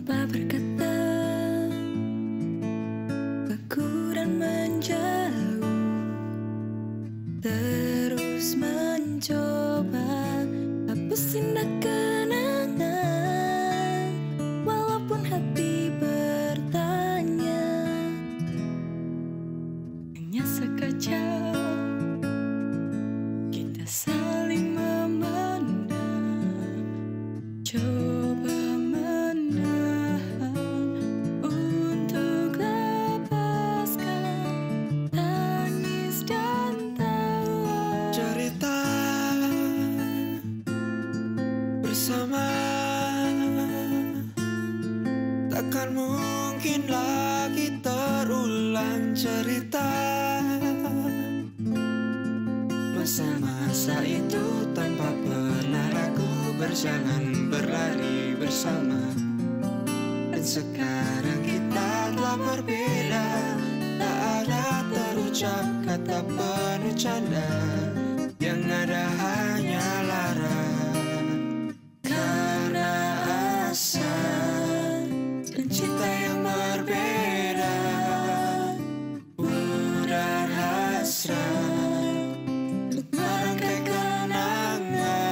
coba berkata aku dan menjauh, terus mencoba hapus indah kenangan, walaupun hati bertanya hanya sekejap kita saling memandang, coba menahan untuk lepaskan tangis dan tawa. Cerita bersama takkan mungkin lagi terulang. Cerita masa-masa itu tanpa pernah ragu, berjalan berlari bersama. Dan sekarang kita telah berbeda, tak ada terucap kata penuh canda, yang ada hanya lara. Karena asa dan cinta yang berbeda, pudar hasrat untuk merangkai kenangan.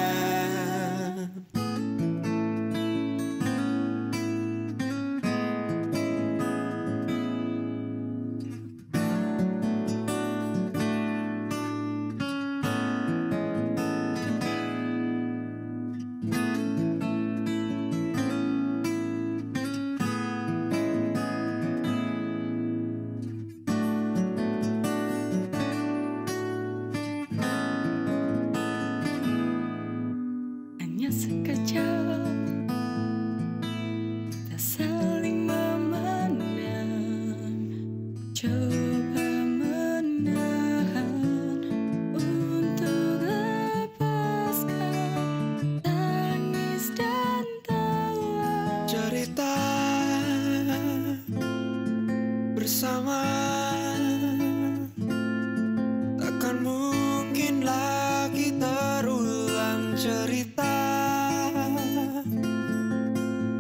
Hanya sekejap kita saling memandang, coba menahan untuk lepaskan tangis dan tawa. Cerita bersama takkan mungkin lagi terulang. Cerita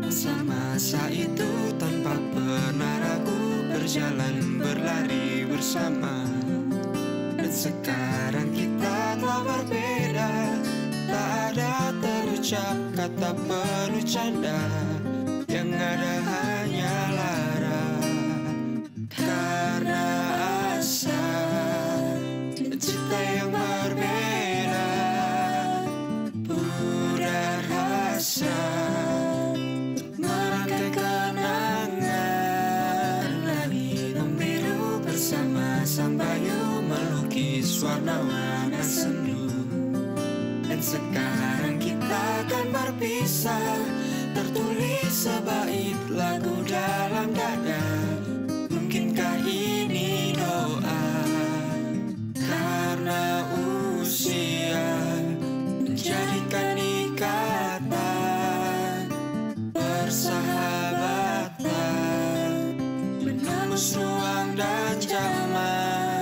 masa-masa itu tanpa pernah ragu, berjalan berlari bersama. Dan sekarang kita telah berbeda, tak ada terucap kata penuh canda, yang ada hanya lara. Karena asa dan cinta yang berbeda, pudar hasrat merangkai kenangan. Langit membiru bersama sang bayu, melukis warna-warna sendu. Dan sekarang kita akan berpisah, tertulis sebait lagu dalam dada. Mungkinkah ini doa? Karena usia menjadikan ikatan persahabatan, menembus ruang dan zaman.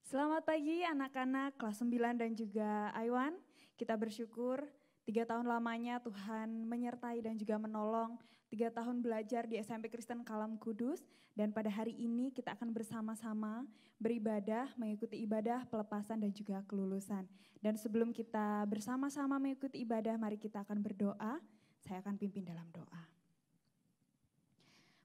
Selamat pagi anak-anak kelas 9 dan juga Aiwan. Kita bersyukur 3 tahun lamanya Tuhan menyertai dan juga menolong. 3 tahun belajar di SMP Kristen Kalam Kudus. Dan pada hari ini kita akan bersama-sama beribadah, mengikuti ibadah pelepasan dan juga kelulusan. Dan sebelum kita bersama-sama mengikuti ibadah, mari kita akan berdoa. Saya akan pimpin dalam doa.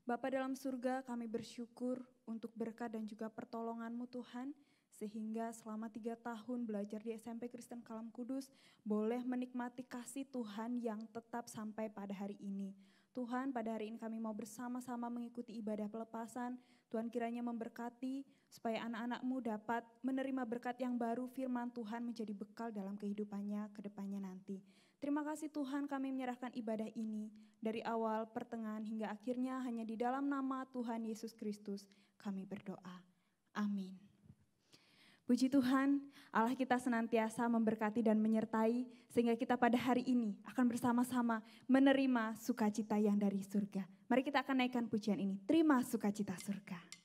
Bapa dalam surga, kami bersyukur untuk berkat dan juga pertolongan-Mu Tuhan. Sehingga selama 3 tahun belajar di SMP Kristen Kalam Kudus boleh menikmati kasih Tuhan yang tetap sampai pada hari ini. Tuhan, pada hari ini kami mau bersama-sama mengikuti ibadah pelepasan. Tuhan kiranya memberkati supaya anak-anak-Mu dapat menerima berkat yang baru, firman Tuhan menjadi bekal dalam kehidupannya ke depannya nanti. Terima kasih Tuhan, kami menyerahkan ibadah ini dari awal, pertengahan hingga akhirnya hanya di dalam nama Tuhan Yesus Kristus kami berdoa. Amin. Puji Tuhan, Allah kita senantiasa memberkati dan menyertai sehingga kita pada hari ini akan bersama-sama menerima sukacita yang dari surga. Mari kita akan naikkan pujian ini, terima sukacita surga.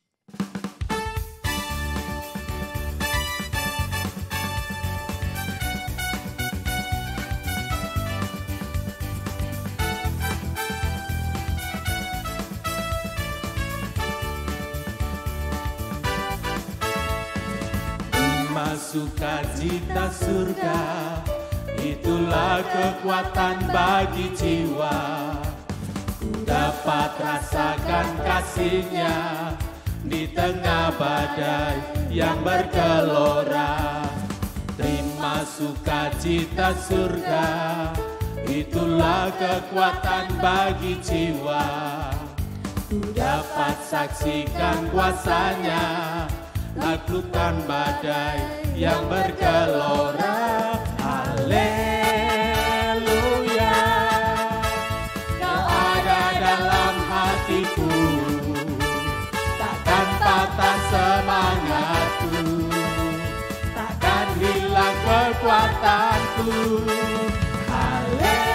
Sukacita surga, itulah kekuatan bagi jiwa. Ku dapat rasakan kasih-Nya di tengah badai yang bergelora. Terima sukacita surga, itulah kekuatan bagi jiwa. Ku dapat saksikan kuasa-Nya, lakukan badai yang bergelora. Haleluya, Kau ada dalam hatiku, takkan patah semangatku, takkan hilang kekuatanku. Haleluya,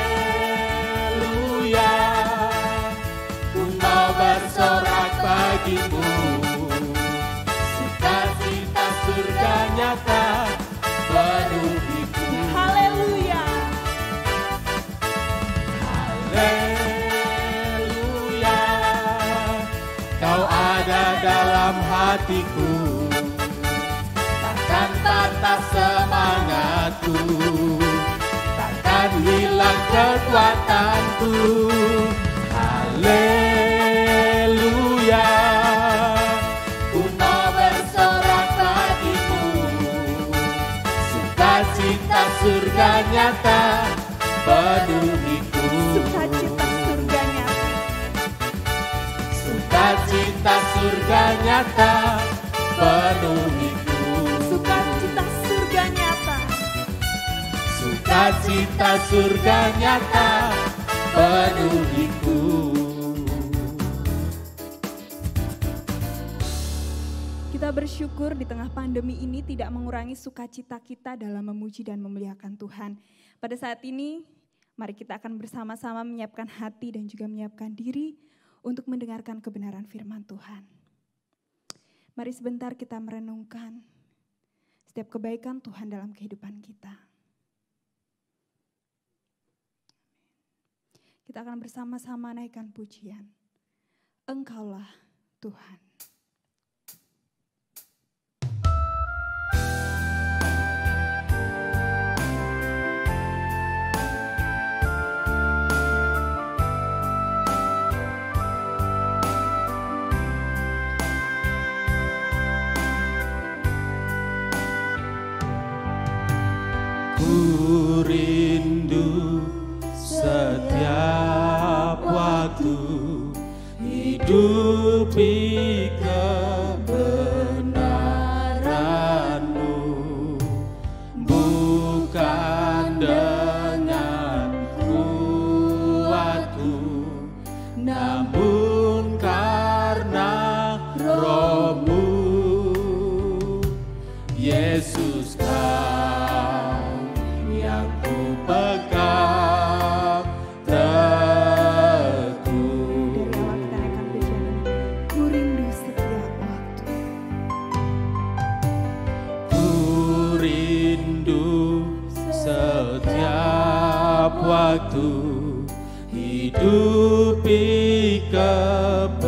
ku mau bersorak bagimu. Surga nyata penuhiku. Haleluya. Haleluya, Kau ada dalam hatiku, takkan patah semangatku, takkan hilang kekuatanku. Haleluya, sukacita surga nyata penuhiku. Sukacita surga nyata. Sukacita surga nyata penuhiku. Sukacita surga nyata. Sukacita surga nyata penuhiku. Kita bersyukur di tengah pandemi ini tidak mengurangi sukacita kita dalam memuji dan memuliakan Tuhan. Pada saat ini, mari kita akan bersama-sama menyiapkan hati dan juga menyiapkan diri untuk mendengarkan kebenaran firman Tuhan. Mari sebentar kita merenungkan setiap kebaikan Tuhan dalam kehidupan kita. Kita akan bersama-sama naikkan pujian. Engkaulah Tuhan. Ku rindu setiap waktu hidupi kebenaran-Mu, bukan dengan kuatku, namun karena Roh-Mu. Yesus, pegang teguh. Dari awal kita naikkan pujian ini. Ku rindu setiap waktu. waktu hidupi kebenaran-Mu,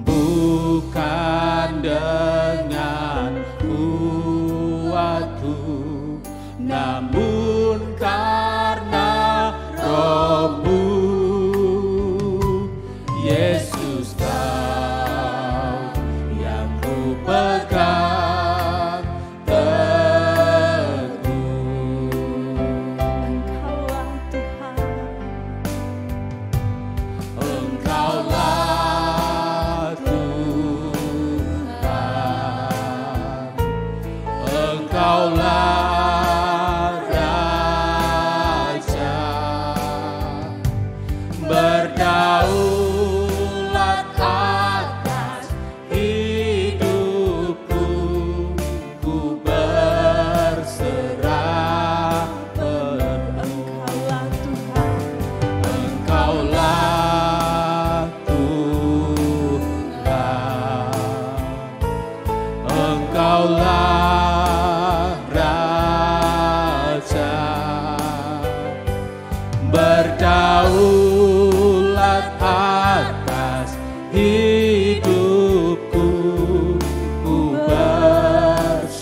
bukan dengan kuatku, namun karena Roh-Mu. Yesus, Kau yang ku pegang teguh. Engkaulah Tuhan, Engkaulah Tuhan, Engkaulah Raja, berdaulat atas hidupku, ku berserah penuh. Engkaulah Tuhan, Engkaulah Tuhan, Engkaulah Raja, berdaulat atas hidupku, ku berserah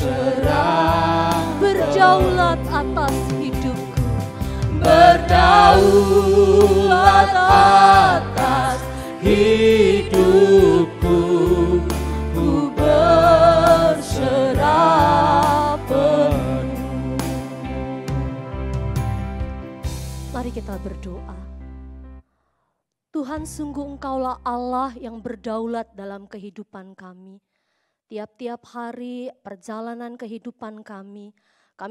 berdaulat atas hidupku, berdaulat atas hidupku, ku berserah penuh. Mari kita berdoa. Tuhan, sungguh Engkaulah Allah yang berdaulat dalam kehidupan kami. Tiap-tiap hari perjalanan kehidupan kami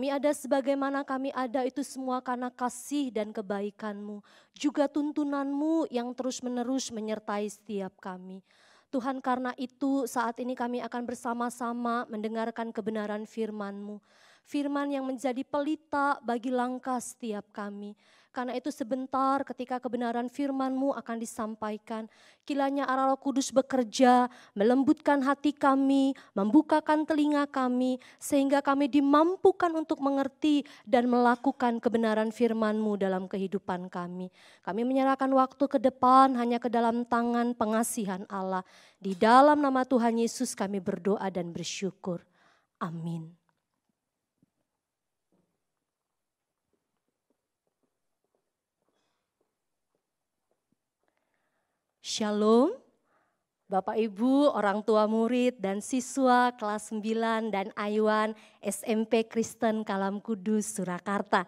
ada sebagaimana kami ada itu semua karena kasih dan kebaikan-Mu, juga tuntunan-Mu yang terus-menerus menyertai setiap kami. Tuhan, karena itu saat ini kami akan bersama-sama mendengarkan kebenaran firman-Mu. Firman yang menjadi pelita bagi langkah setiap kami. Karena itu sebentar ketika kebenaran firman-Mu akan disampaikan, kiranya Allah Roh Kudus bekerja, melembutkan hati kami, membukakan telinga kami, sehingga kami dimampukan untuk mengerti dan melakukan kebenaran firman-Mu dalam kehidupan kami. Kami menyerahkan waktu ke depan hanya ke dalam tangan pengasihan Allah. Di dalam nama Tuhan Yesus kami berdoa dan bersyukur. Amin. Shalom, Bapak Ibu, orang tua murid dan siswa kelas 9 dan Aywan SMP Kristen Kalam Kudus, Surakarta.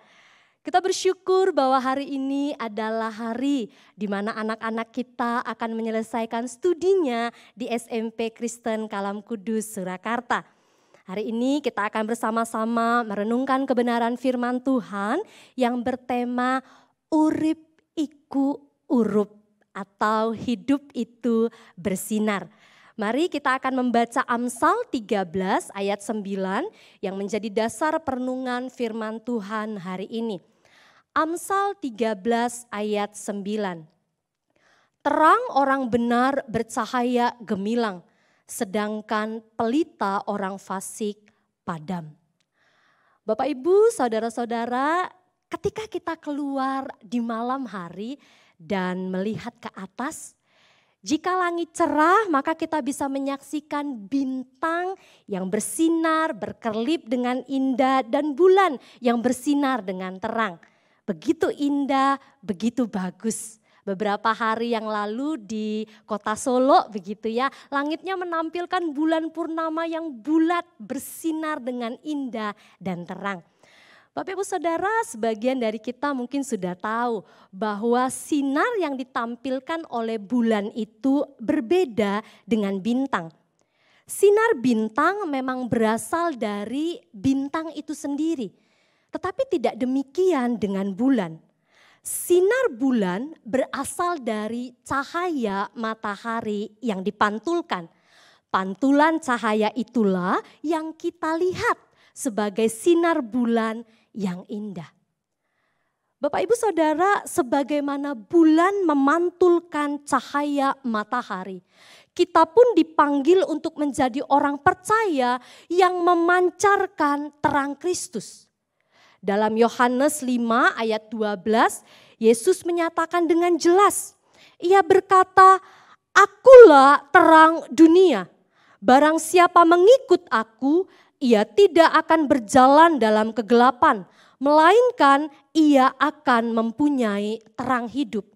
Kita bersyukur bahwa hari ini adalah hari di mana anak-anak kita akan menyelesaikan studinya di SMP Kristen Kalam Kudus, Surakarta. Hari ini kita akan bersama-sama merenungkan kebenaran firman Tuhan yang bertema Urip Iku Urup, atau hidup itu bersinar. Mari kita akan membaca Amsal 13 ayat 9 yang menjadi dasar perenungan firman Tuhan hari ini. Amsal 13 ayat 9. Terang orang benar bercahaya gemilang, sedangkan pelita orang fasik padam. Bapak Ibu, saudara-saudara, ketika kita keluar di malam hari dan melihat ke atas, jika langit cerah maka kita bisa menyaksikan bintang yang bersinar, berkelip dengan indah, dan bulan yang bersinar dengan terang. Begitu indah, begitu bagus. Beberapa hari yang lalu di kota Solo begitu ya, langitnya menampilkan bulan purnama yang bulat, bersinar dengan indah dan terang. Bapak Ibu Saudara, sebagian dari kita mungkin sudah tahu bahwa sinar yang ditampilkan oleh bulan itu berbeda dengan bintang. Sinar bintang memang berasal dari bintang itu sendiri, tetapi tidak demikian dengan bulan. Sinar bulan berasal dari cahaya matahari yang dipantulkan. Pantulan cahaya itulah yang kita lihat sebagai sinar bulan yang indah. Bapak Ibu Saudara, sebagaimana bulan memantulkan cahaya matahari, kita pun dipanggil untuk menjadi orang percaya yang memancarkan terang Kristus. Dalam Yohanes 5 ayat 12, Yesus menyatakan dengan jelas, ia berkata, "Akulah terang dunia. Barang siapa mengikut aku, ia tidak akan berjalan dalam kegelapan, melainkan ia akan mempunyai terang hidup."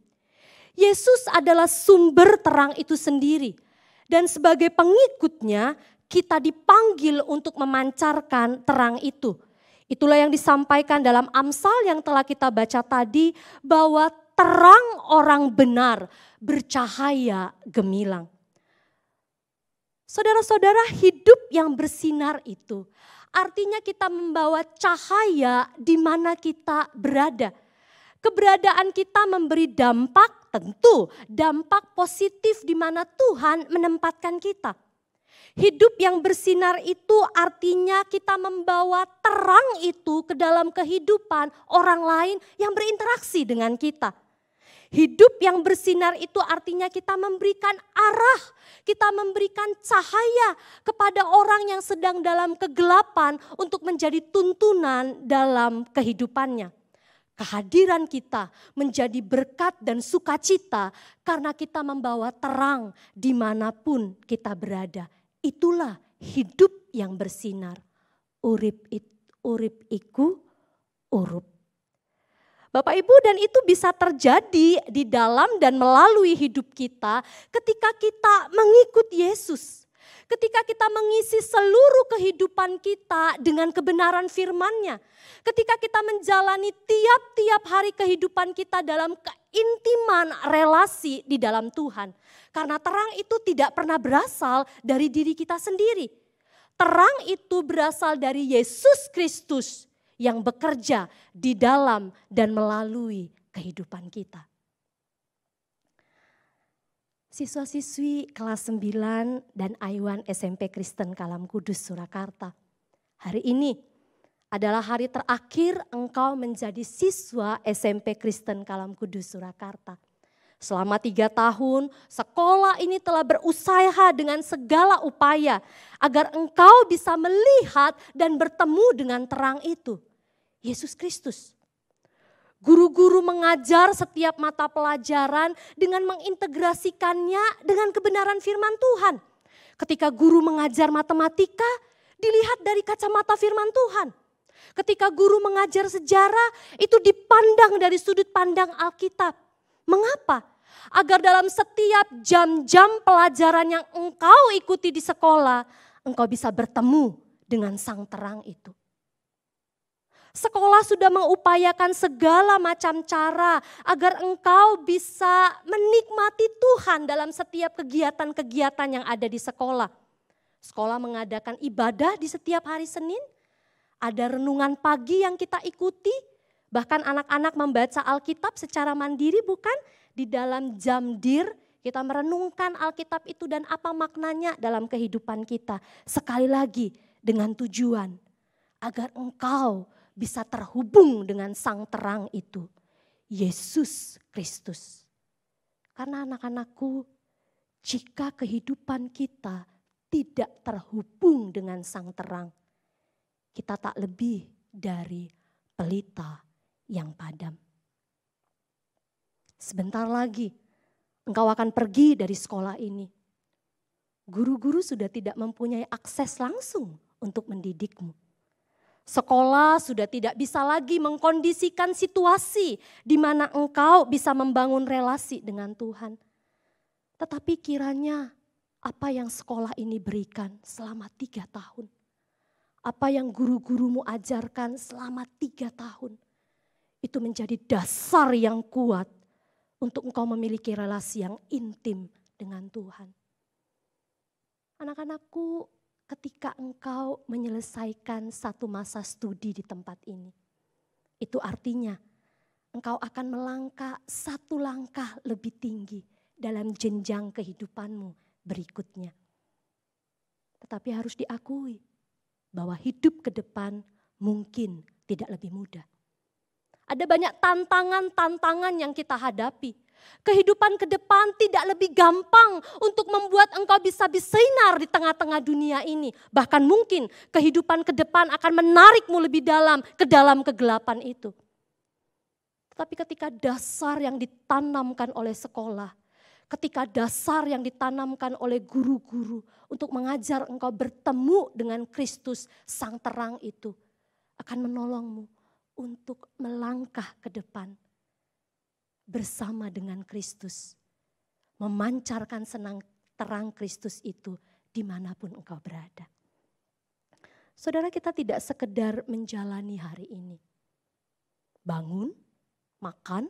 Yesus adalah sumber terang itu sendiri. Dan sebagai pengikutnya, kita dipanggil untuk memancarkan terang itu. Itulah yang disampaikan dalam Amsal yang telah kita baca tadi, bahwa terang orang benar bercahaya gemilang. Saudara-saudara, hidup yang bersinar itu artinya kita membawa cahaya di mana kita berada. Keberadaan kita memberi dampak, tentu dampak positif di mana Tuhan menempatkan kita. Hidup yang bersinar itu artinya kita membawa terang itu ke dalam kehidupan orang lain yang berinteraksi dengan kita. Hidup yang bersinar itu artinya kita memberikan arah, kita memberikan cahaya kepada orang yang sedang dalam kegelapan untuk menjadi tuntunan dalam kehidupannya. Kehadiran kita menjadi berkat dan sukacita karena kita membawa terang dimanapun kita berada. Itulah hidup yang bersinar. Urip iku urup. Bapak Ibu, dan itu bisa terjadi di dalam dan melalui hidup kita ketika kita mengikut Yesus. Ketika kita mengisi seluruh kehidupan kita dengan kebenaran firman-Nya. Ketika kita menjalani tiap-tiap hari kehidupan kita dalam keintiman relasi di dalam Tuhan. Karena terang itu tidak pernah berasal dari diri kita sendiri. Terang itu berasal dari Yesus Kristus yang bekerja di dalam dan melalui kehidupan kita. Siswa-siswi kelas 9 dan Aywan SMP Kristen Kalam Kudus Surakarta. Hari ini adalah hari terakhir engkau menjadi siswa SMP Kristen Kalam Kudus Surakarta. Selama 3 tahun sekolah ini telah berusaha dengan segala upaya agar engkau bisa melihat dan bertemu dengan terang itu, Yesus Kristus. Guru-guru mengajar setiap mata pelajaran dengan mengintegrasikannya dengan kebenaran firman Tuhan. Ketika guru mengajar matematika, dilihat dari kacamata firman Tuhan. Ketika guru mengajar sejarah, itu dipandang dari sudut pandang Alkitab. Mengapa? Agar dalam setiap jam-jam pelajaran yang engkau ikuti di sekolah, engkau bisa bertemu dengan sang terang itu. Sekolah sudah mengupayakan segala macam cara agar engkau bisa menikmati Tuhan dalam setiap kegiatan-kegiatan yang ada di sekolah. Sekolah mengadakan ibadah di setiap hari Senin, ada renungan pagi yang kita ikuti, bahkan anak-anak membaca Alkitab secara mandiri, bukan? Di dalam jam dir kita merenungkan Alkitab itu dan apa maknanya dalam kehidupan kita. Sekali lagi dengan tujuan agar engkau bisa terhubung dengan sang terang itu, Yesus Kristus. Karena anak-anakku, jika kehidupan kita tidak terhubung dengan sang terang, kita tak lebih dari pelita yang padam. Sebentar lagi engkau akan pergi dari sekolah ini. Guru-guru sudah tidak mempunyai akses langsung untuk mendidikmu. Sekolah sudah tidak bisa lagi mengkondisikan situasi di mana engkau bisa membangun relasi dengan Tuhan. Tetapi kiranya apa yang sekolah ini berikan selama 3 tahun. Apa yang guru-gurumu ajarkan selama 3 tahun. Itu menjadi dasar yang kuat untuk engkau memiliki relasi yang intim dengan Tuhan. Anak-anakku, ketika engkau menyelesaikan satu masa studi di tempat ini, itu artinya engkau akan melangkah 1 langkah lebih tinggi dalam jenjang kehidupanmu berikutnya. Tetapi harus diakui bahwa hidup ke depan mungkin tidak lebih mudah. Ada banyak tantangan-tantangan yang kita hadapi. Kehidupan ke depan tidak lebih gampang untuk membuat engkau bisa bersinar di tengah-tengah dunia ini. Bahkan mungkin kehidupan ke depan akan menarikmu lebih dalam kegelapan itu. Tapi ketika dasar yang ditanamkan oleh sekolah, ketika dasar yang ditanamkan oleh guru-guru untuk mengajar engkau bertemu dengan Kristus sang terang itu akan menolongmu untuk melangkah ke depan bersama dengan Kristus. Memancarkan terang Kristus itu dimanapun engkau berada. Saudara, kita tidak sekedar menjalani hari ini. Bangun, makan,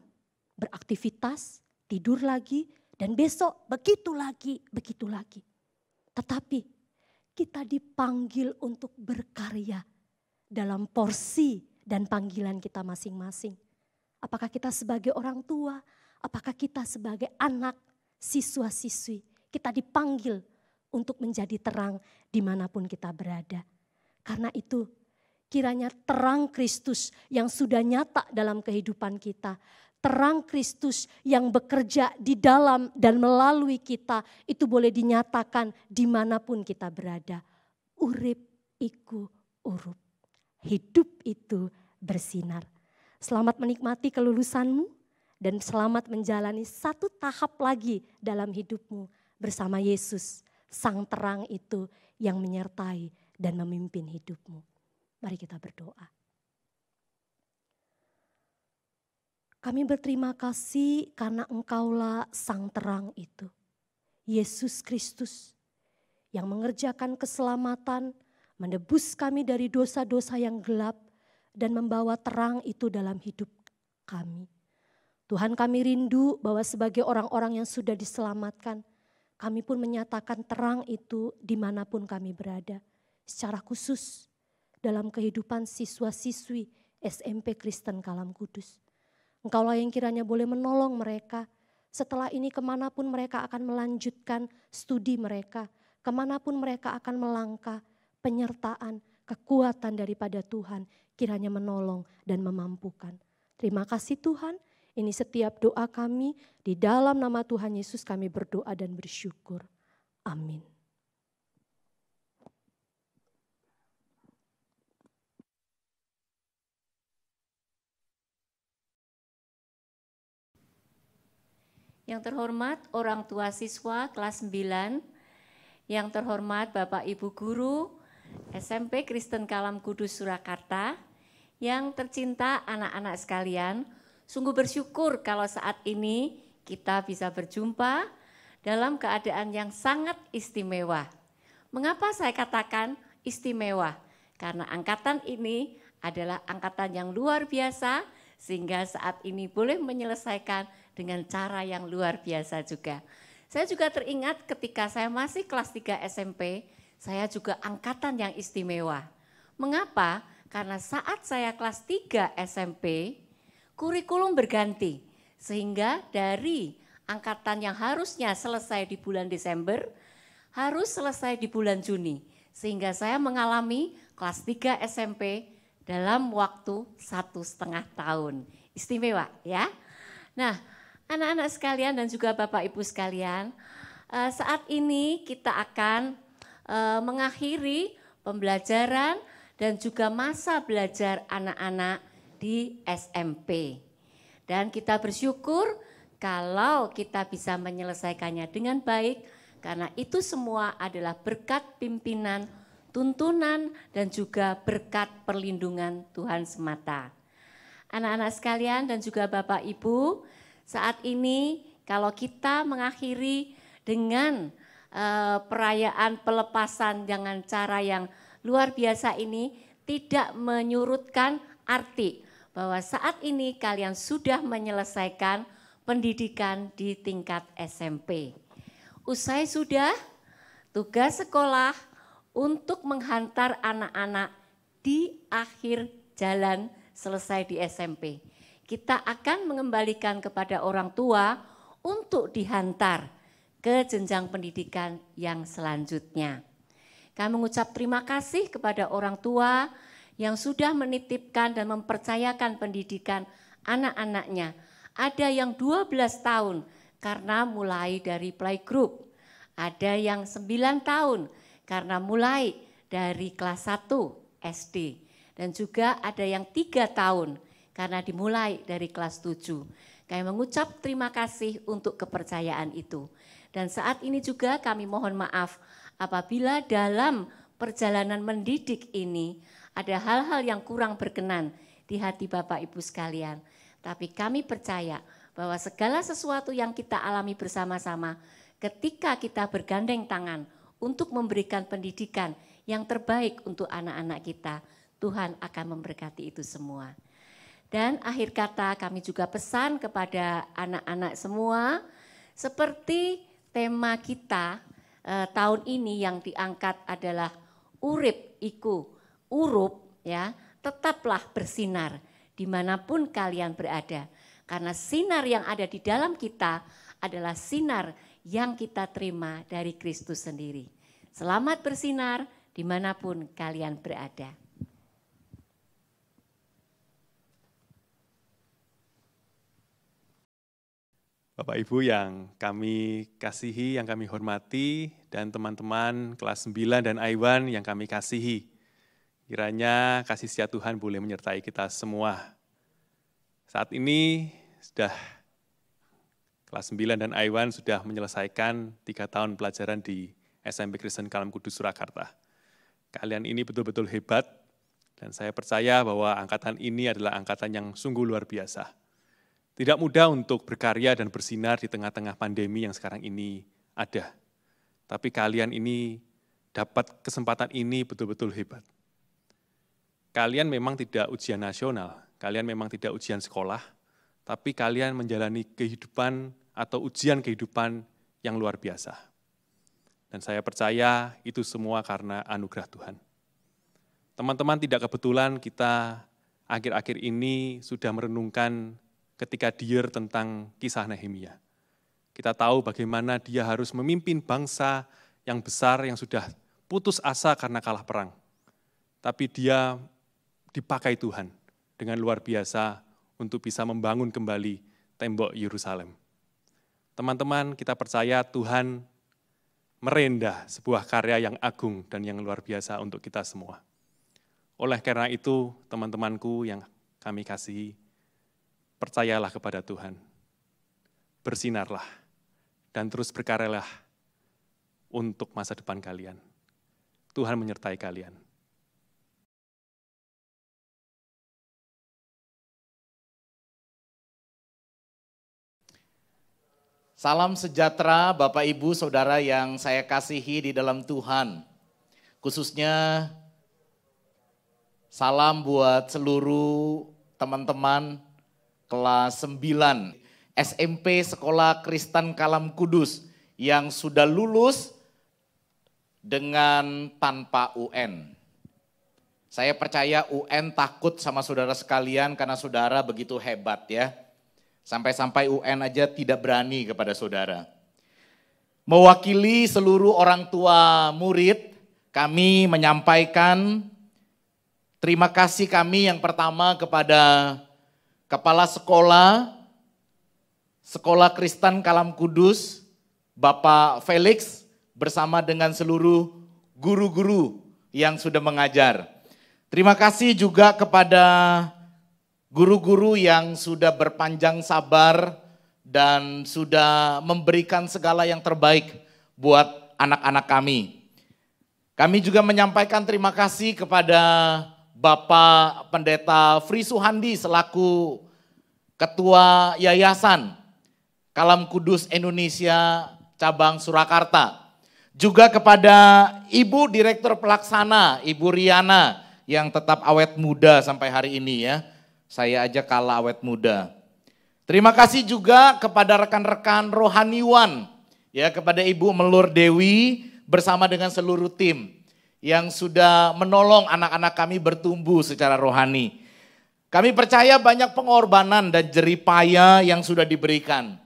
beraktivitas, tidur lagi, dan besok begitu lagi, begitu lagi. Tetapi kita dipanggil untuk berkarya dalam porsi dan panggilan kita masing-masing. Apakah kita sebagai orang tua, apakah kita sebagai anak, siswa-siswi, kita dipanggil untuk menjadi terang dimanapun kita berada. Karena itu, kiranya terang Kristus yang sudah nyata dalam kehidupan kita, terang Kristus yang bekerja di dalam dan melalui kita, itu boleh dinyatakan dimanapun kita berada. Urip iku urup, hidup itu bersinar. Selamat menikmati kelulusanmu dan selamat menjalani satu tahap lagi dalam hidupmu bersama Yesus, sang terang itu yang menyertai dan memimpin hidupmu. Mari kita berdoa. Kami berterima kasih karena Engkaulah sang terang itu. Yesus Kristus yang mengerjakan keselamatan, menebus kami dari dosa-dosa yang gelap dan membawa terang itu dalam hidup kami. Tuhan, kami rindu bahwa sebagai orang-orang yang sudah diselamatkan, kami pun menyatakan terang itu dimanapun kami berada. Secara khusus dalam kehidupan siswa-siswi SMP Kristen Kalam Kudus. Engkaulah yang kiranya boleh menolong mereka. Setelah ini kemanapun mereka akan melanjutkan studi mereka. Kemanapun mereka akan melangkah, penyertaan, kekuatan daripada Tuhan kiranya menolong dan memampukan. Terima kasih Tuhan, ini setiap doa kami, di dalam nama Tuhan Yesus kami berdoa dan bersyukur. Amin. Yang terhormat orang tua siswa kelas 9, yang terhormat Bapak Ibu Guru SMP Kristen Kalam Kudus Surakarta, yang tercinta anak-anak sekalian, sungguh bersyukur kalau saat ini kita bisa berjumpa dalam keadaan yang sangat istimewa. Mengapa saya katakan istimewa? Karena angkatan ini adalah angkatan yang luar biasa, sehingga saat ini boleh menyelesaikan dengan cara yang luar biasa juga. Saya juga teringat ketika saya masih kelas 3 SMP, saya juga angkatan yang istimewa. Mengapa? Karena saat saya kelas 3 SMP, kurikulum berganti. Sehingga dari angkatan yang harusnya selesai di bulan Desember, harus selesai di bulan Juni. Sehingga saya mengalami kelas 3 SMP dalam waktu 1,5 tahun. Istimewa ya. Nah, anak-anak sekalian dan juga Bapak Ibu sekalian, saat ini kita akan mengakhiri pembelajaran dan juga masa belajar anak-anak di SMP. Dan kita bersyukur kalau kita bisa menyelesaikannya dengan baik, karena itu semua adalah berkat pimpinan, tuntunan, dan juga berkat perlindungan Tuhan semata. Anak-anak sekalian dan juga Bapak Ibu, saat ini kalau kita mengakhiri dengan perayaan pelepasan dengan cara yang luar biasa ini, tidak menyurutkan arti bahwa saat ini kalian sudah menyelesaikan pendidikan di tingkat SMP. Usai sudah tugas sekolah untuk menghantar anak-anak di akhir jalan selesai di SMP. Kita akan mengembalikan kepada orang tua untuk dihantar ke jenjang pendidikan yang selanjutnya. Kami mengucap terima kasih kepada orang tua yang sudah menitipkan dan mempercayakan pendidikan anak-anaknya ada yang 12 tahun karena mulai dari playgroup. Ada yang 9 tahun karena mulai dari kelas 1 SD. Dan juga ada yang 3 tahun karena dimulai dari kelas 7. Kami mengucap terima kasih untuk kepercayaan itu. Dan saat ini juga kami mohon maaf apabila dalam perjalanan mendidik ini ada hal-hal yang kurang berkenan di hati Bapak Ibu sekalian. Tapi kami percaya bahwa segala sesuatu yang kita alami bersama-sama ketika kita bergandeng tangan untuk memberikan pendidikan yang terbaik untuk anak-anak kita, Tuhan akan memberkati itu semua. Dan akhir kata kami juga pesan kepada anak-anak semua, seperti tema kita tahun ini yang diangkat adalah urip iku urup, ya, tetaplah bersinar dimanapun kalian berada. Karena sinar yang ada di dalam kita adalah sinar yang kita terima dari Kristus sendiri. Selamat bersinar dimanapun kalian berada. Bapak Ibu yang kami kasihi, yang kami hormati, dan teman-teman kelas 9 dan Aiwan yang kami kasihi. Kiranya kasih setia Tuhan boleh menyertai kita semua. Saat ini sudah kelas 9 dan Aiwan sudah menyelesaikan 3 tahun pelajaran di SMP Kristen Kalam Kudus Surakarta. Kalian ini betul-betul hebat, dan saya percaya bahwa angkatan ini adalah angkatan yang sungguh luar biasa. Tidak mudah untuk berkarya dan bersinar di tengah-tengah pandemi yang sekarang ini ada. Tapi kalian ini dapat kesempatan ini betul-betul hebat. Kalian memang tidak ujian nasional, kalian memang tidak ujian sekolah, tapi kalian menjalani kehidupan atau ujian kehidupan yang luar biasa. Dan saya percaya itu semua karena anugerah Tuhan. Teman-teman, tidak kebetulan kita akhir-akhir ini sudah merenungkan ketika Dier tentang kisah Nehemia. Kita tahu bagaimana dia harus memimpin bangsa yang besar yang sudah putus asa karena kalah perang. Tapi dia dipakai Tuhan dengan luar biasa untuk bisa membangun kembali tembok Yerusalem. Teman-teman, kita percaya Tuhan merendah sebuah karya yang agung dan yang luar biasa untuk kita semua. Oleh karena itu, teman-temanku yang kami kasihi, percayalah kepada Tuhan, bersinarlah, dan terus berkaryalah untuk masa depan kalian. Tuhan menyertai kalian. Salam sejahtera Bapak Ibu Saudara yang saya kasihi di dalam Tuhan. Khususnya salam buat seluruh teman-teman kelas 9 SMP Sekolah Kristen Kalam Kudus yang sudah lulus dengan tanpa UN. Saya percaya UN takut sama saudara sekalian karena saudara begitu hebat ya. Sampai-sampai UN aja tidak berani kepada saudara. Mewakili seluruh orang tua murid, kami menyampaikan terima kasih kami yang pertama kepada Kepala Sekolah Kristen Kalam Kudus, Bapak Felix, bersama dengan seluruh guru-guru yang sudah mengajar. Terima kasih juga kepada guru-guru yang sudah berpanjang sabar dan sudah memberikan segala yang terbaik buat anak-anak kami. Kami juga menyampaikan terima kasih kepada Bapak Pendeta Fri Suhandi selaku Ketua Yayasan Kalam Kudus Indonesia Cabang Surakarta. Juga kepada Ibu Direktur Pelaksana, Ibu Riana yang tetap awet muda sampai hari ini ya. Saya aja kalah awet muda. Terima kasih juga kepada rekan-rekan rohaniwan, ya kepada Ibu Melur Dewi bersama dengan seluruh tim yang sudah menolong anak-anak kami bertumbuh secara rohani. Kami percaya banyak pengorbanan dan jeripaya yang sudah diberikan.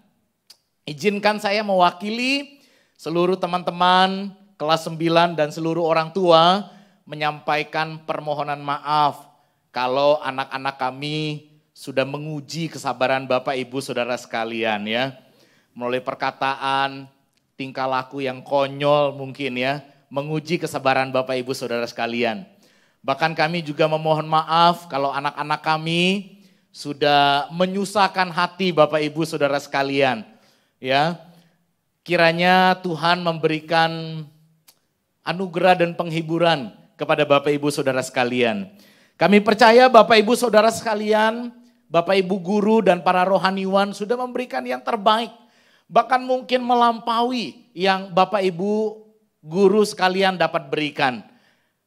Izinkan saya mewakili seluruh teman-teman kelas 9 dan seluruh orang tua menyampaikan permohonan maaf kalau anak-anak kami sudah menguji kesabaran Bapak Ibu Saudara sekalian ya. Melalui perkataan, tingkah laku yang konyol mungkin ya, menguji kesabaran Bapak Ibu Saudara sekalian. Bahkan kami juga memohon maaf kalau anak-anak kami sudah menyusahkan hati Bapak Ibu Saudara sekalian. Ya, kiranya Tuhan memberikan anugerah dan penghiburan kepada Bapak Ibu Saudara sekalian. Kami percaya Bapak Ibu Saudara sekalian, Bapak Ibu guru dan para rohaniwan sudah memberikan yang terbaik. Bahkan mungkin melampaui yang Bapak Ibu guru sekalian dapat berikan.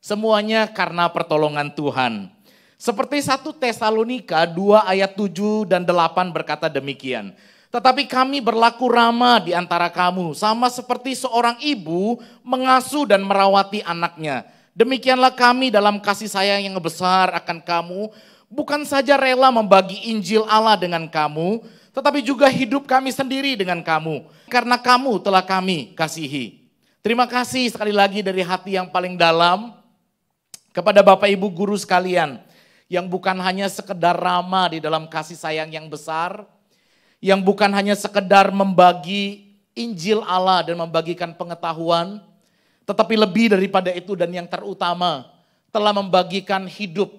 Semuanya karena pertolongan Tuhan. Seperti 1 Tesalonika 2 ayat 7 dan 8 berkata demikian. Tetapi kami berlaku ramah di antara kamu, sama seperti seorang ibu mengasuh dan merawati anaknya. Demikianlah kami dalam kasih sayang yang besar akan kamu, bukan saja rela membagi Injil Allah dengan kamu, tetapi juga hidup kami sendiri dengan kamu, karena kamu telah kami kasihi. Terima kasih sekali lagi dari hati yang paling dalam, kepada Bapak Ibu guru sekalian, yang bukan hanya sekedar ramah di dalam kasih sayang yang besar, yang bukan hanya sekedar membagi Injil Allah dan membagikan pengetahuan, tetapi lebih daripada itu dan yang terutama, telah membagikan hidup,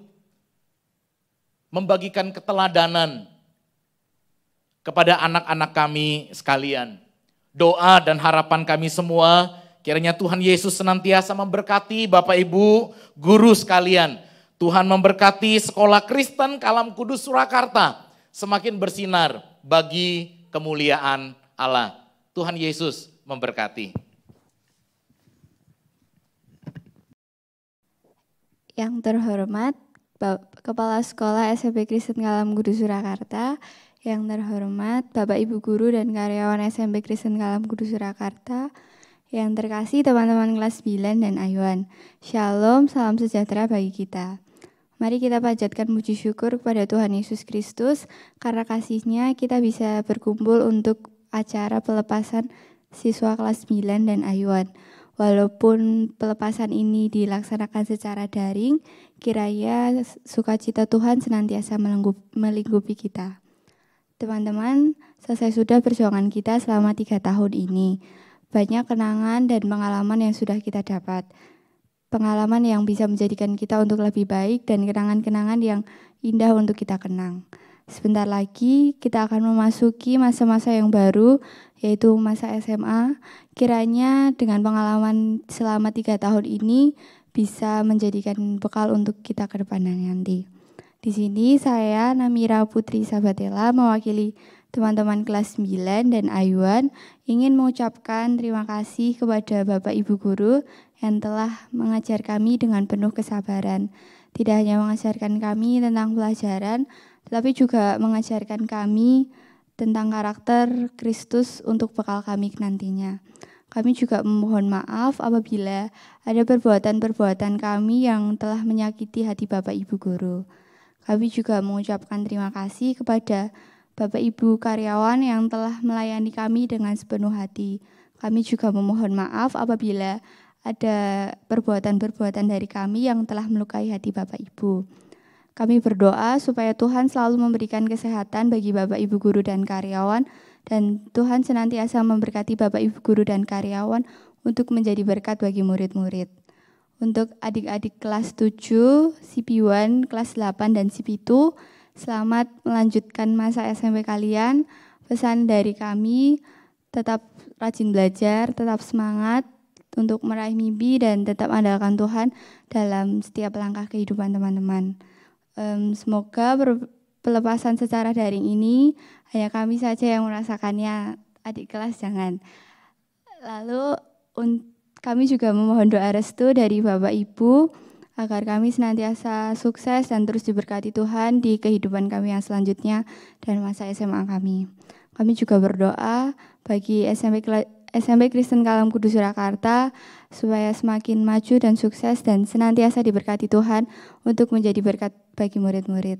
membagikan keteladanan kepada anak-anak kami sekalian. Doa dan harapan kami semua, kiranya Tuhan Yesus senantiasa memberkati Bapak Ibu guru sekalian. Tuhan memberkati Sekolah Kristen Kalam Kudus Surakarta semakin bersinar bagi kemuliaan Allah. Tuhan Yesus memberkati. Yang terhormat Kepala Sekolah SMP Kristen Kalam Kudus Surakarta, yang terhormat Bapak Ibu guru dan karyawan SMP Kristen Kalam Kudus Surakarta, yang terkasih teman-teman kelas 9 dan Aywan. Shalom, salam sejahtera bagi kita. Mari kita panjatkan puji syukur kepada Tuhan Yesus Kristus, karena kasih-Nya kita bisa berkumpul untuk acara pelepasan siswa kelas 9 dan Aywan. Walaupun pelepasan ini dilaksanakan secara daring, kiranya sukacita Tuhan senantiasa melingkupi kita. Teman-teman, selesai sudah perjuangan kita selama 3 tahun ini. Banyak kenangan dan pengalaman yang sudah kita dapat. Pengalaman yang bisa menjadikan kita untuk lebih baik dan kenangan-kenangan yang indah untuk kita kenang. Sebentar lagi kita akan memasuki masa-masa yang baru, yaitu masa SMA. Kiranya dengan pengalaman selama 3 tahun ini bisa menjadikan bekal untuk kita ke depannya nanti. Di sini saya Namira Putri Sabatella mewakili teman-teman kelas 9 dan Aywan ingin mengucapkan terima kasih kepada Bapak Ibu guru yang telah mengajar kami dengan penuh kesabaran. Tidak hanya mengajarkan kami tentang pelajaran, tetapi juga mengajarkan kami tentang karakter Kristus untuk bekal kami nantinya. Kami juga memohon maaf apabila ada perbuatan-perbuatan kami yang telah menyakiti hati Bapak Ibu guru. Kami juga mengucapkan terima kasih kepada Bapak Ibu karyawan yang telah melayani kami dengan sepenuh hati. Kami juga memohon maaf apabila ada perbuatan-perbuatan dari kami yang telah melukai hati Bapak Ibu. Kami berdoa supaya Tuhan selalu memberikan kesehatan bagi Bapak Ibu guru dan karyawan, dan Tuhan senantiasa memberkati Bapak Ibu guru dan karyawan untuk menjadi berkat bagi murid-murid. Untuk adik-adik kelas 7, CP1, kelas 8, dan CP2, selamat melanjutkan masa SMP kalian. Pesan dari kami, tetap rajin belajar, tetap semangat untuk meraih mimpi, dan tetap andalkan Tuhan dalam setiap langkah kehidupan teman-teman. Semoga pelepasan secara daring ini hanya kami saja yang merasakannya, adik kelas jangan. Lalu kami juga memohon doa restu dari Bapak Ibu agar kami senantiasa sukses dan terus diberkati Tuhan di kehidupan kami yang selanjutnya dan masa SMA kami. Kami juga berdoa bagi SMP Kristen Kalam Kudus Surakarta supaya semakin maju dan sukses dan senantiasa diberkati Tuhan untuk menjadi berkat bagi murid-murid.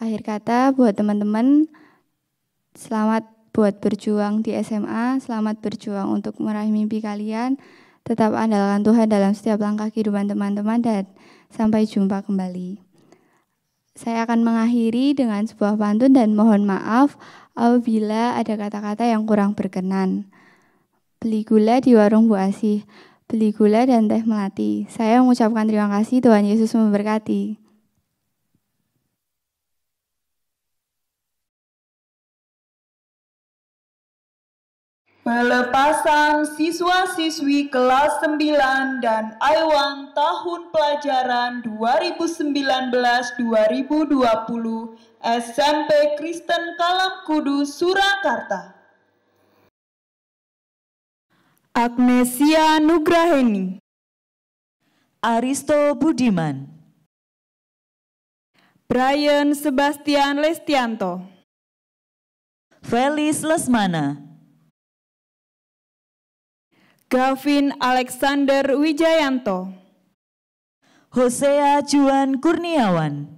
Akhir kata buat teman-teman, selamat buat berjuang di SMA, selamat berjuang untuk meraih mimpi kalian. Tetap andalkan Tuhan dalam setiap langkah kehidupan teman-teman dan sampai jumpa kembali. Saya akan mengakhiri dengan sebuah pantun dan mohon maaf apabila ada kata-kata yang kurang berkenan. Beli gula di warung Bu Asih, beli gula dan teh melati. Saya mengucapkan terima kasih, Tuhan Yesus memberkati. Pelepasan siswa-siswi kelas 9 dan Aiwan tahun pelajaran 2019-2020 SMP Kristen Kalam Kudus Surakarta. Agnesia Nugraheni, Aristo Budiman, Brian Sebastian Lestianto, Felis Lesmana, Gavin Alexander Wijayanto, Hosea Juan Kurniawan,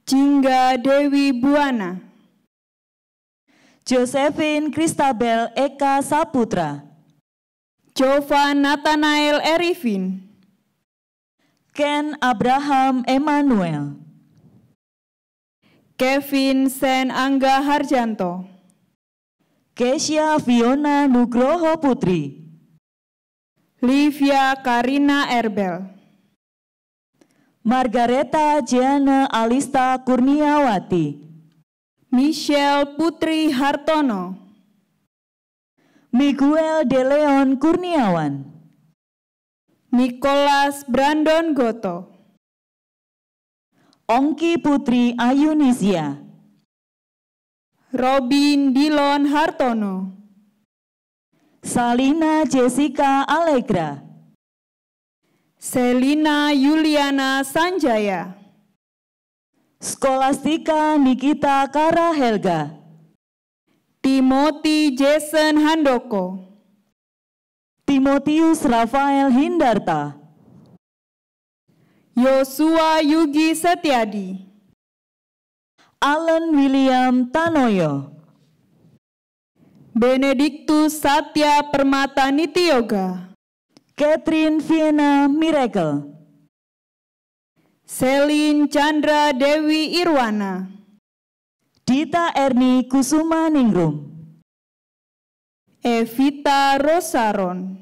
Jingga Dewi Buana, Josephine Christabel Eka Saputra, Jovan Nathanael Erifin, Ken Abraham Emmanuel, Kevin Sen Angga Harjanto, Kesia Fiona Nugroho Putri, Livia Karina Erbel, Margareta Jana Alista Kurniawati, Michelle Putri Hartono, Miguel De Leon Kurniawan, Nicholas Brandon Goto, Ongki Putri Ayunisia, Robin Dilon Hartono, Salina Jessica Allegra, Selina Yuliana Sanjaya, Skolastika Nikita Kara Helga, Timothy Jason Handoko, Timotius Rafael Hindarta, Yosua Yugi Setiadi, Alan William Tanoyo, Benediktus Satya Permata Nityoga, Catherine Vienna Miracle, Selin Chandra Dewi Irwana, Dita Erni Kusuma Ningrum, Evita Rosaron,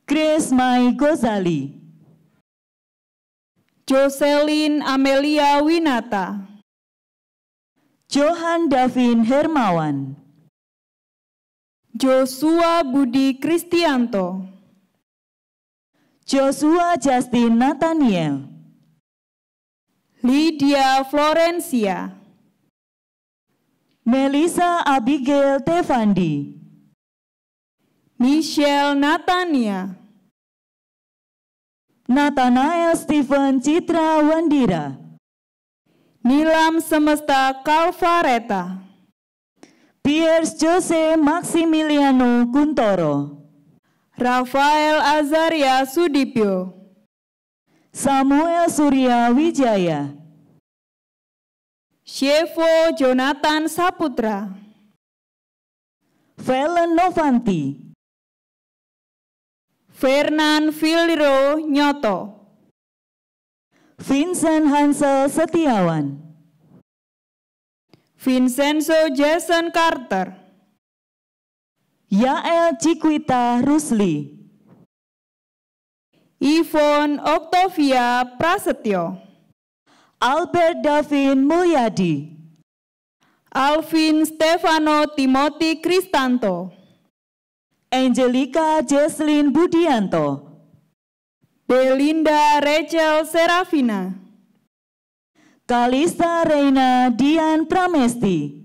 Grace Mai Gozali, Jocelyn Amelia Winata, Johan Davin Hermawan, Joshua Budi Kristianto, Joshua Justin Nathaniel, Lydia Florencia, Melissa Abigail Tevandi, Michelle Natania, Nathanael Stephen Citra Wandira, Nilam Semesta Kalvareta, Pierce Jose Maximiliano Kuntoro, Rafael Azaria Sudipyo, Samuel Surya Wijaya, Shevo Jonathan Saputra, Velen Novanti, Fernan Filiro Nyoto, Vincent Hansel Setiawan, Vincenzo Jason Carter, Yael Cikwita Rusli, Yvonne Octavia Prasetyo, Albert Davin Mulyadi, Alvin Stefano Timothy Kristanto, Angelica Jesslyn Budianto, Belinda Rachel Serafina, Kalista Reina Dian Pramesti,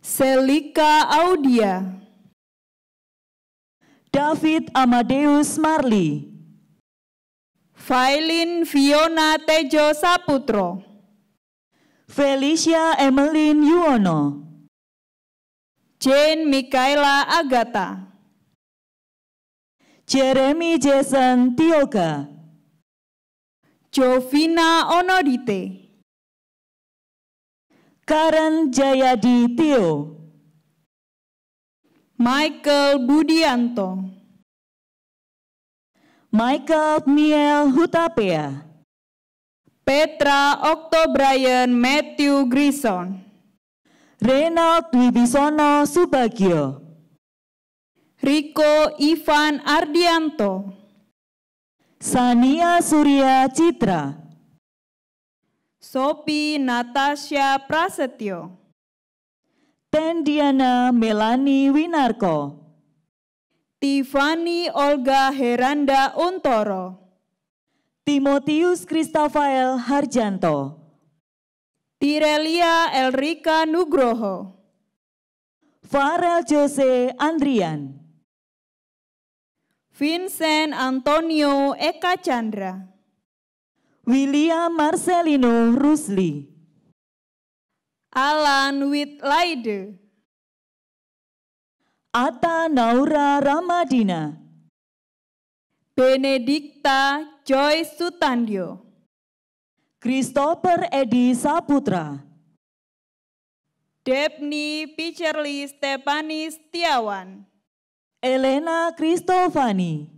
Selika Audia, David Amadeus Marli, Failin Fiona Tejo Saputro, Felicia Emeline Yuwono, Jane Mikaela Agatha, Jeremy Jason Tioga, Jovina Onodite, Karen Jayadi Tio, Michael Budianto, Michael Miel Hutapea, Petra Octobrian Matthew Grison, Renald Wibisono Subagio, Riko Ivan Ardianto, Sania Surya Citra, Sophie Natasha Prasetyo, Tendiana Melani Winarko, Tiffany Olga Heranda Untoro, Timotius Kristofael Harjanto, Tirelia Elrika Nugroho, Farel Jose Andrian, Vincent Antonio Eka Chandra, William Marcelino Rusli, Alan Witlaide, Atta Naura Ramadina, Benedikta Joy Sutandio, Christopher Edi Saputra, Debni Picherly Stepani Setiawan, Elena Kristofani,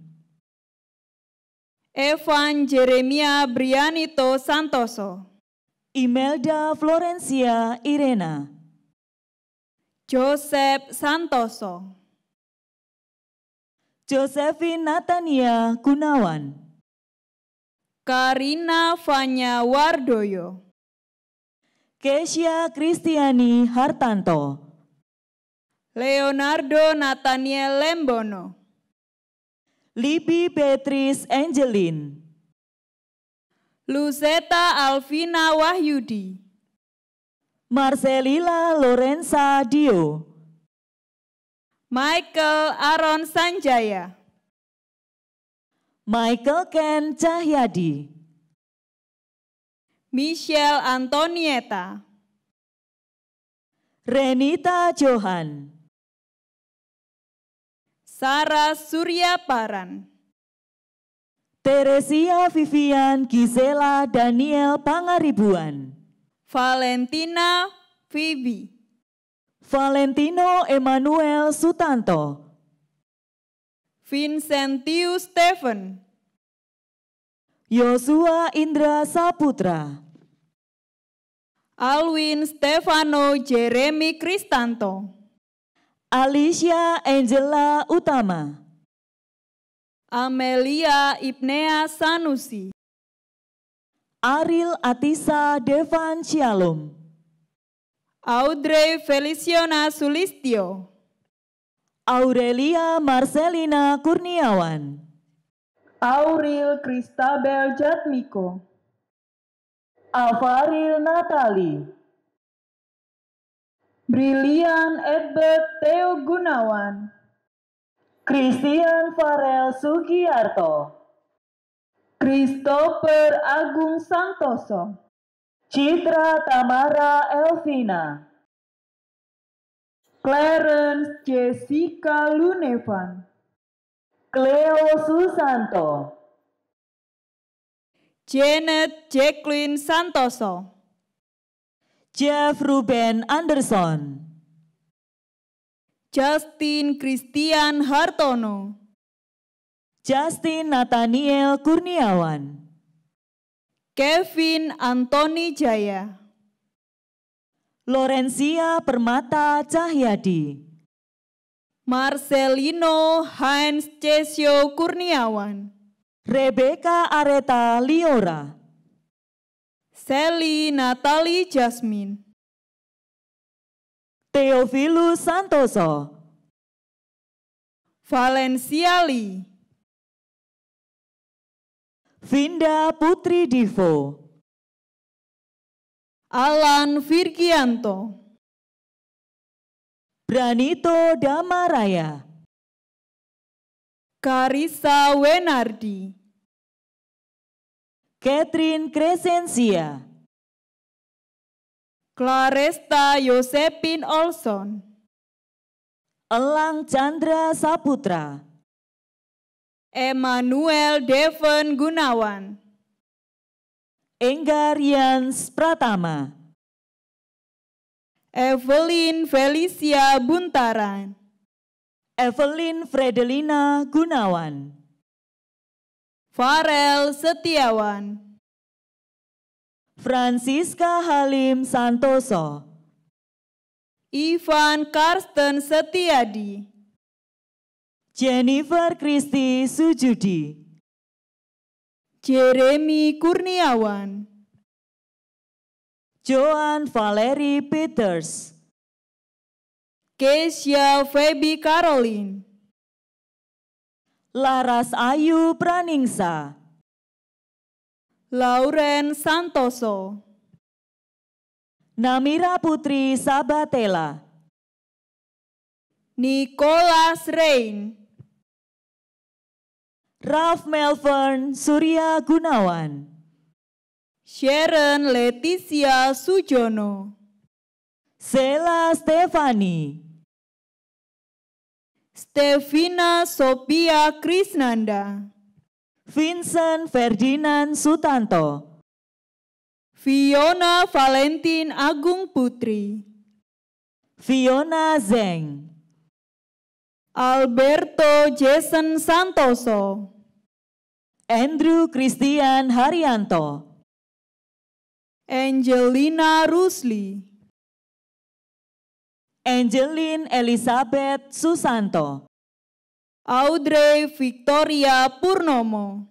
Evan Jeremia Brianito Santoso, Imelda Florencia Irena, Joseph Santoso, Josephine Natania Gunawan, Karina Vanya Wardoyo, Kesia Kristiani Hartanto, Leonardo Nathaniel Lembono, Libby Beatrice Angelin, Luceta Alvina Wahyudi, Marcelila Lorenza Dio, Michael Aaron Sanjaya, Michael Ken Cahyadi, Michelle Antonieta, Renita Johan, Sarah Surya Paran, Teresia Vivian Gisela Daniel Pangaribuan, Valentina Phoebe, Valentino Emmanuel Sutanto, Vincentius Stephen, Yosua Indra Saputra, Alwin Stefano Jeremy Kristanto, Alicia Angela Utama, Amelia Ibnea Sanusi, Ariel Atisa Devan Shalom, Audrey Feliciana Sulistyo, Aurelia Marcelina Kurniawan, Auril Christabel Jatmiko, Avaril Natali, Brilian Edbert Theo Gunawan, Christian Farel Sugiarto, Christopher Agung Santoso, Citra Tamara Elvina, Clarence Jessica Lunevan, Cleo Susanto, Janet Jacqueline Santoso, Jeff Ruben Anderson, Justin Christian Hartono, Justin Nathaniel Kurniawan, Kevin Anthony Jaya, Lorencia Permata Cahyadi, Marcelino Heinz Cesio Kurniawan, Rebecca Areta Liora, Sally Natalie Jasmine, Theophilus Santoso, Valencia Lee, Vinda Putri Divo, Alan Virgianto, Branito Damaraya, Carissa Wenardi, Catherine Crescencia, Claresta Josephine Olson, Elang Chandra Saputra, Emmanuel Devon Gunawan, Enggar Yans Pratama, Evelyn Felicia Buntaran, Evelyn Fredelina Gunawan, Farel Setiawan, Francisca Halim Santoso, Ivan Karsten Setiadi, Jennifer Kristi Sujudi, Jeremy Kurniawan, Joan Valerie Peters, Keisha Feby Caroline, Laras Ayu Praningsa, Lauren Santoso, Namira Putri Sabatella, Nicholas Rain, Ralph Melvern Surya Gunawan, Sharon Leticia Sujono, Sela Stefani, Stevina Sophia Krisnanda, Vincent Ferdinand Sutanto, Fiona Valentin Agung Putri, Fiona Zeng, Alberto Jason Santoso, Andrew Christian Haryanto, Angelina Rusli, Angeline Elizabeth Susanto, Audrey Victoria Purnomo,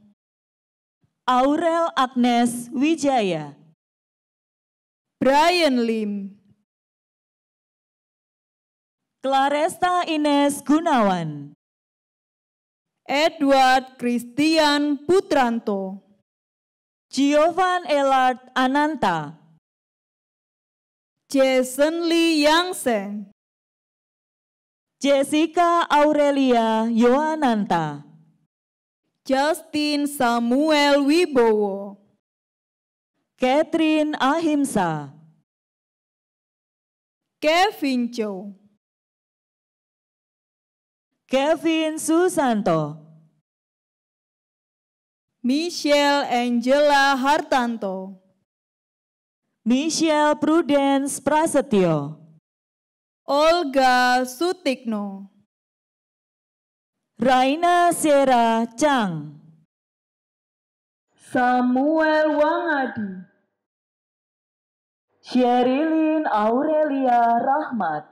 Aurel Agnes Wijaya, Brian Lim, Claresta Ines Gunawan, Edward Christian Putranto, Giovan Elard Ananta, Jason Lee Yangsen, Jessica Aurelia Yohananta, Justin Samuel Wibowo, Catherine Ahimsa, Kevin Chow, Kevin Susanto, Michelle Angela Hartanto, Michelle Prudence Prasetyo, Olga Sutikno, Raina Sera Chang, Samuel Wangadi, Sherilyn Aurelia Rahmat,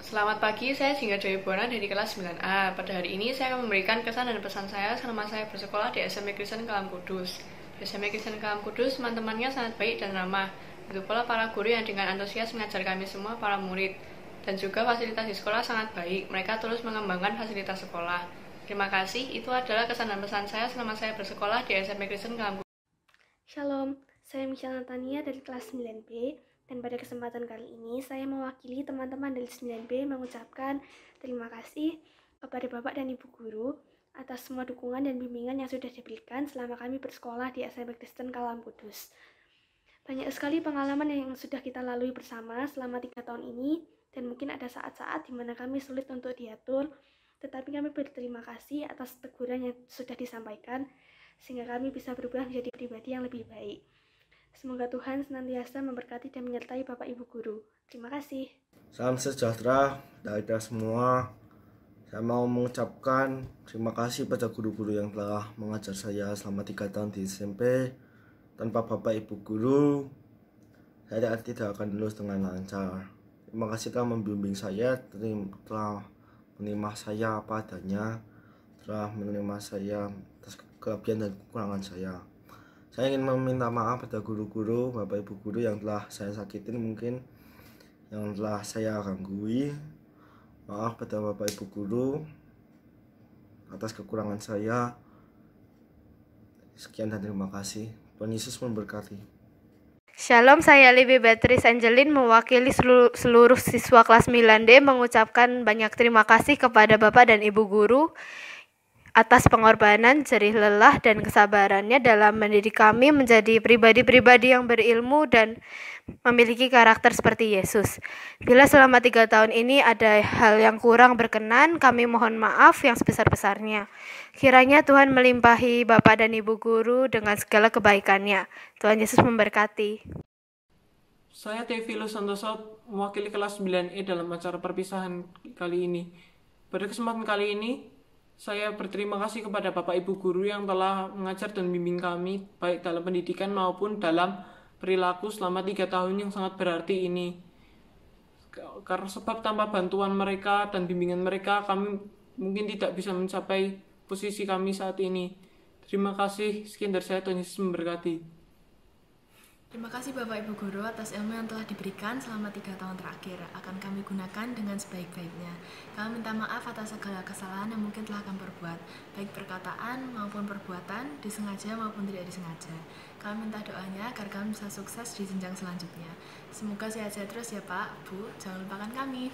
Selamat pagi, saya Jingga Dewi Bona dari kelas 9A. Pada hari ini saya akan memberikan kesan dan pesan saya selama saya bersekolah di SMP Kristen Kalam Kudus. Di SMP Kristen Kalam Kudus, teman-temannya sangat baik dan ramah. Begitu pula para guru yang dengan antusias mengajar kami semua para murid. Dan juga fasilitas di sekolah sangat baik, mereka terus mengembangkan fasilitas sekolah. Terima kasih, itu adalah kesan dan pesan saya selama saya bersekolah di SMP Kristen Kalam Kudus. Shalom, saya Michelle Natania dari kelas 9B. Dan pada kesempatan kali ini, saya mewakili teman-teman dari 9B mengucapkan terima kasih kepada Bapak dan Ibu Guru atas semua dukungan dan bimbingan yang sudah diberikan selama kami bersekolah di SMP Kristen Kalam Kudus. Banyak sekali pengalaman yang sudah kita lalui bersama selama 3 tahun ini, dan mungkin ada saat-saat di mana kami sulit untuk diatur, tetapi kami berterima kasih atas teguran yang sudah disampaikan, sehingga kami bisa berubah menjadi pribadi yang lebih baik. Semoga Tuhan senantiasa memberkati dan menyertai Bapak Ibu Guru. Terima kasih. Salam sejahtera dari kita semua. Saya mau mengucapkan terima kasih pada guru-guru yang telah mengajar saya selama 3 tahun di SMP. Tanpa Bapak Ibu Guru, saya tidak akan lulus dengan lancar. Terima kasih telah membimbing saya, telah menerima saya apa adanya, telah menerima saya atas kelebihan dan kekurangan saya. Saya ingin meminta maaf pada guru-guru, Bapak Ibu Guru yang telah saya sakitin mungkin, yang telah saya gangguin. Maaf pada Bapak Ibu Guru atas kekurangan saya. Sekian dan terima kasih. Tuhan Yesus memberkati. Shalom, saya Libby Beatrice Angelin mewakili seluruh siswa kelas 9D mengucapkan banyak terima kasih kepada Bapak dan Ibu Guru atas pengorbanan, jerih lelah, dan kesabarannya dalam mendidik kami menjadi pribadi-pribadi yang berilmu dan memiliki karakter seperti Yesus. Bila selama 3 tahun ini ada hal yang kurang berkenan, kami mohon maaf yang sebesar-besarnya. Kiranya Tuhan melimpahi Bapak dan Ibu Guru dengan segala kebaikannya. Tuhan Yesus memberkati. Saya Teofilus Santoso mewakili kelas 9E dalam acara perpisahan kali ini. Pada kesempatan kali ini, saya berterima kasih kepada Bapak Ibu Guru yang telah mengajar dan bimbing kami, baik dalam pendidikan maupun dalam perilaku selama 3 tahun yang sangat berarti ini. Karena sebab tanpa bantuan mereka dan bimbingan mereka, kami mungkin tidak bisa mencapai posisi kami saat ini. Terima kasih, sekian dari saya, Tuhan Yesus memberkati. Terima kasih Bapak Ibu Guru atas ilmu yang telah diberikan selama 3 tahun terakhir. Akan kami gunakan dengan sebaik-baiknya. Kami minta maaf atas segala kesalahan yang mungkin telah kami perbuat, baik perkataan maupun perbuatan, disengaja maupun tidak disengaja. Kami minta doanya agar kami bisa sukses di jenjang selanjutnya. Semoga sehat-sehat terus ya Pak, Bu, jangan lupakan kami.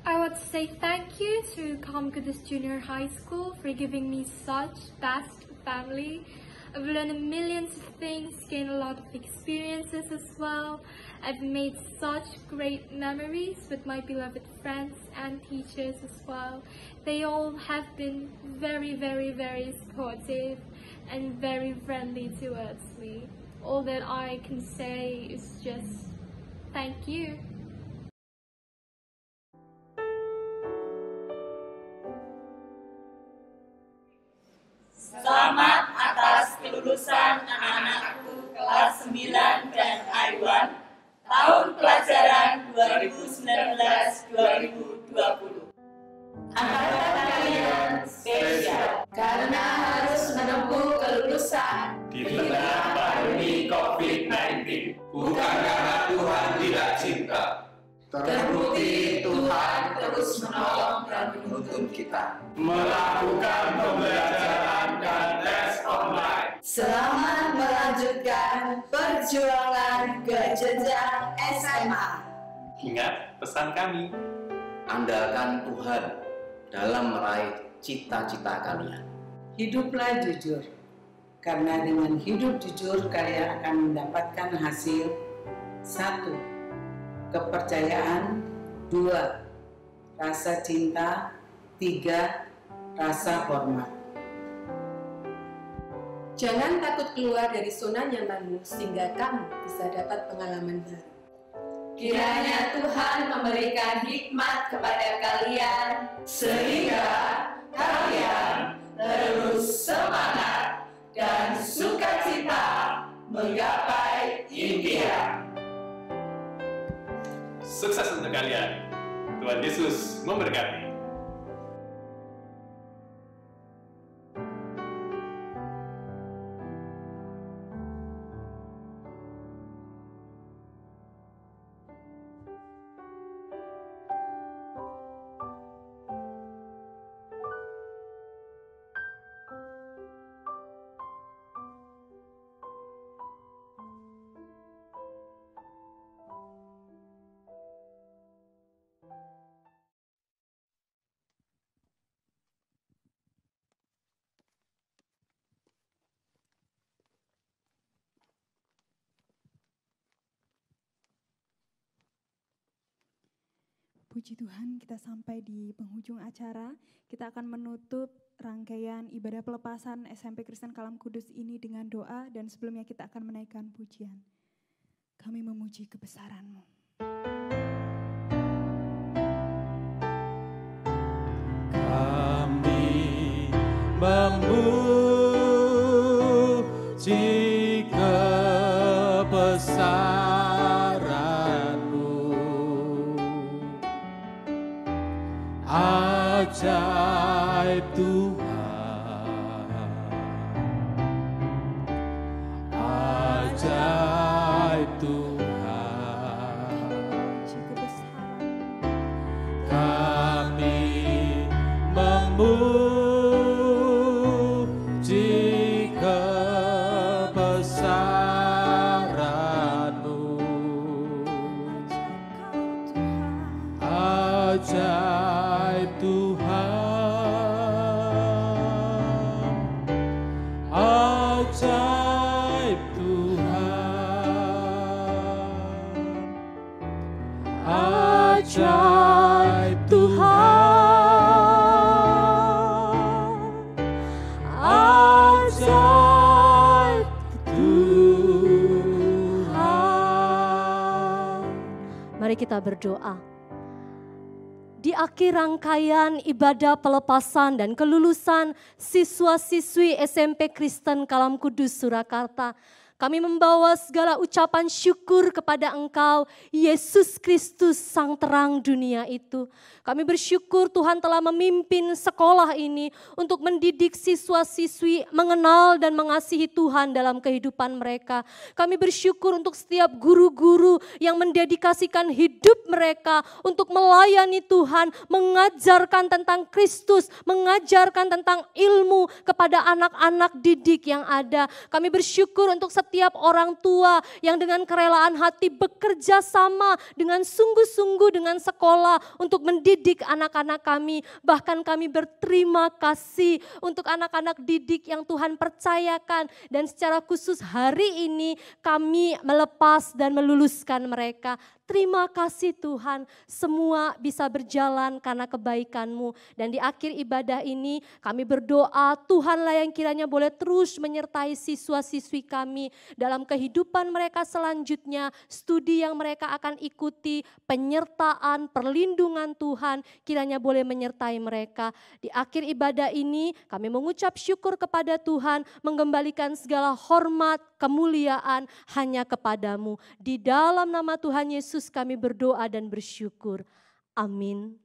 I want to say thank you to Kalam Kudus Junior High School for giving me such best family. I've learned millions of things, gained a lot of experiences as well. I've made such great memories with my beloved friends and teachers as well. They all have been very, very, very supportive and very friendly towards me. All that I can say is just thank you. Selamat atas kelulusan anak-anakku kelas 9 dan I1 tahun pelajaran 2019-2020. Angkatan kalian spesial karena harus menempuh kelulusan di tengah pandemi COVID-19. Bukan karena Tuhan tidak cinta. Terbukti Tuhan terus menolong dan menuntun kita melakukan pembelajaran dan tes online. Selamat melanjutkan perjuangan ke jenjang SMA. Ingat pesan kami. Andalkan Tuhan dalam meraih cita-cita kalian. Hiduplah jujur, karena dengan hidup jujur kalian akan mendapatkan hasil 1. Kepercayaan, 2. Rasa cinta, 3. Rasa hormat. Jangan takut keluar dari zona nyamanmu sehingga kamu bisa dapat pengalaman baru. Kiranya Tuhan memberikan hikmat kepada kalian sehingga kalian terus semangat dan sukacita menggapai impian. Sukses untuk kalian. Tuhan Yesus memberkati. Puji Tuhan, kita sampai di penghujung acara. Kita akan menutup rangkaian ibadah pelepasan SMP Kristen Kalam Kudus ini dengan doa, dan sebelumnya kita akan menaikkan pujian. Kami memuji kebesaran-Mu. Kami memuji kebesaran ajaib Tuhan, ajaib Tuhan. Kami memuji kebesaran-Mu, ajaib Tuhan, ajaib Tuhan, ajaib Tuhan, ajaib Tuhan. Mari kita berdoa. Di akhir rangkaian ibadah pelepasan dan kelulusan siswa-siswi SMP Kristen Kalam Kudus Surakarta, kami membawa segala ucapan syukur kepada Engkau, Yesus Kristus, Sang Terang dunia itu. Kami bersyukur Tuhan telah memimpin sekolah ini untuk mendidik siswa-siswi mengenal dan mengasihi Tuhan dalam kehidupan mereka. Kami bersyukur untuk setiap guru-guru yang mendedikasikan hidup mereka untuk melayani Tuhan, mengajarkan tentang Kristus, mengajarkan tentang ilmu kepada anak-anak didik yang ada. Kami bersyukur untuk setiap orang tua yang dengan kerelaan hati bekerja sama dengan sungguh-sungguh dengan sekolah untuk mendidik anak-anak kami. Bahkan kami berterima kasih untuk anak-anak didik yang Tuhan percayakan, dan secara khusus hari ini kami melepas dan meluluskan mereka. Terima kasih Tuhan, semua bisa berjalan karena kebaikan-Mu. Dan di akhir ibadah ini kami berdoa Tuhanlah yang kiranya boleh terus menyertai siswa-siswi kami dalam kehidupan mereka selanjutnya, studi yang mereka akan ikuti, penyertaan, perlindungan Tuhan kiranya boleh menyertai mereka. Di akhir ibadah ini kami mengucap syukur kepada Tuhan, mengembalikan segala hormat, kemuliaan hanya kepada-Mu. Di dalam nama Tuhan Yesus kami berdoa dan bersyukur. Amin.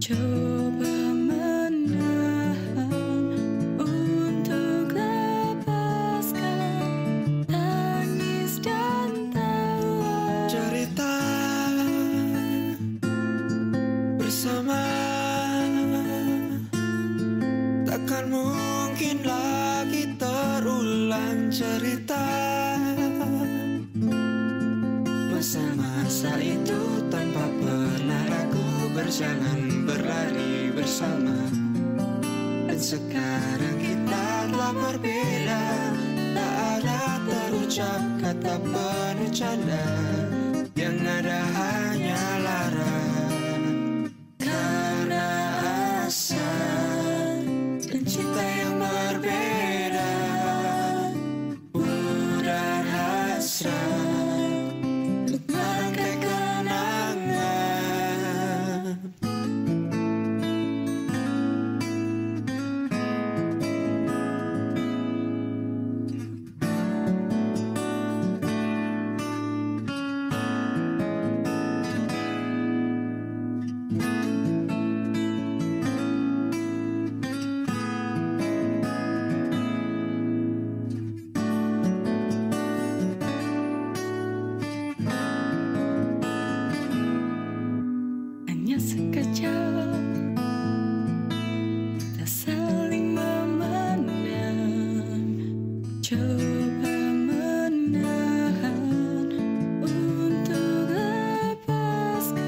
Coba menang. cerita masa-masa itu tanpa pernah ragu, berjalan berlari bersama. Dan sekarang kita telah berbeda, tak ada terucap kata penuh canda, yang ada hanya lara. Karena asa dan cinta yang berbeda, pudar hasrat untuk merangkai kenangan. Hanya sekejap kita saling memandang, coba menahan untuk lepaskan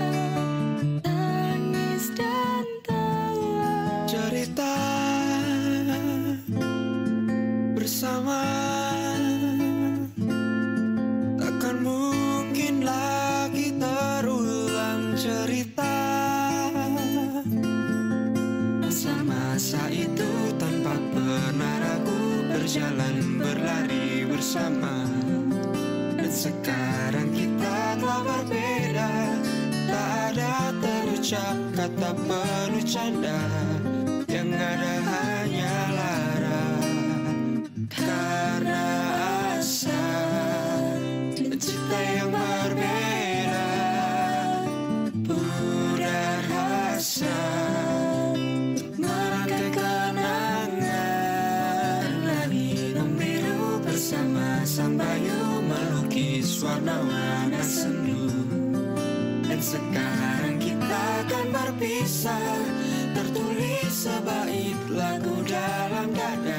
tangis dan tawa. Cerita bersama takkan mungkin lagi terulang. Cerita masa-masa itu tanpa pernah ragu, berjalan berlari bersama. Dan sekarang kita telah berbeda, tak ada terucap kata penuh canda, yang ada hanya lara. Karena asa dan cinta yang berbeda, pudar hasrat merangkai kenangan. Langit membiru bersama sang bayu, melukis warna-warna sendu. Dan sekarang kita akan berpisah, tertulis sebaik lagu dalam dada.